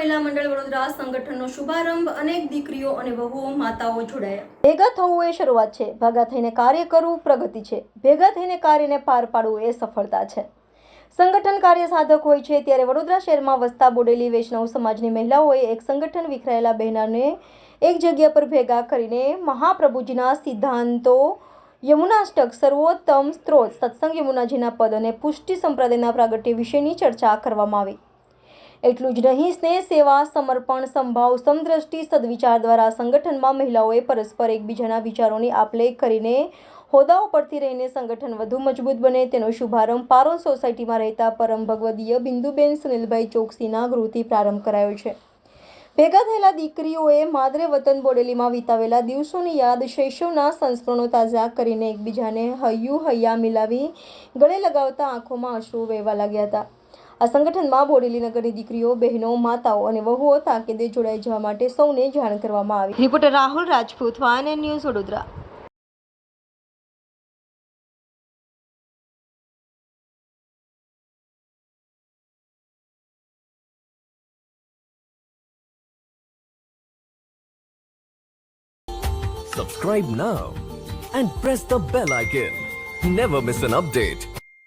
મહિલા મંડળ વડોદરા સંગઠનનો શુભારંભ. અનેક દીકરીઓ અને વહુઓ માતાઓ જોડાયા. ભેગા થવું એ શરૂઆત છે, ભેગા થઈને કાર્ય કરવું પ્રગતિ છે, ભેગા થઈને કાર્યને પાર પાડવું એ સફળતા છે. સંગઠન કાર્ય સાધક હોય છે ત્યારે વડોદરા શહેરમાં વસતા બોડેલી વૈષ્ણવ સમાજની મહિલાઓએ એક સંગઠન વિખરાયેલા બહેનોને એક જગ્યા પર ભેગા કરીને મહાપ્રભુજીના સિદ્ધાંતો, યમુનાષ્ટક, સર્વોત્તમ સ્ત્રોત, સત્સંગ યમુનાજીના પદ અને પુષ્ટિ સંપ્રદાયના પ્રાગટ્ય વિશેની ચર્ચા કરવામાં આવી. એટલું જ નહીં, સ્નેહ, સેવા, સમર્પણ, સંભાવ, સમદ્રષ્ટિ, સદવિચાર દ્વારા સંગઠનમાં મહિલાઓએ પરસ્પર એકબીજાના વિચારોની આપ-લે કરીને હોદ્દાઓ પરથી રહીને સંગઠન વધુ મજબૂત બને તેનો શુભારંભ પારોલ સોસાયટીમાં રહેતા પરમ ભગવદીય બિંદુબેન સુનિલભાઈ ચોકસીના ગૃહથી પ્રારંભ કરાયો છે. ભેગા થયેલા દીકરીઓએ માદરે વતન બોડેલીમાં વિતાવેલા દિવસોની યાદ, શૈશવના સંસ્મરણો તાજા કરીને એકબીજાને હૈયું હૈયા મિલાવી ગળે લગાવતા આંખોમાં અશ્રુ વહેવા લાગ્યા હતા. આ સંગઠનમાં બોડેલી નગરની દીકરીઓ, બહેનો, માતાઓ અને વહુઓ તાકીદે જોડાઈ જવા માટે સૌને જાણ કરવામાં આવી. Reporter Rahul Rajput, YNN news, Vadodara. Subscribe now and press the bell icon. Never miss an update.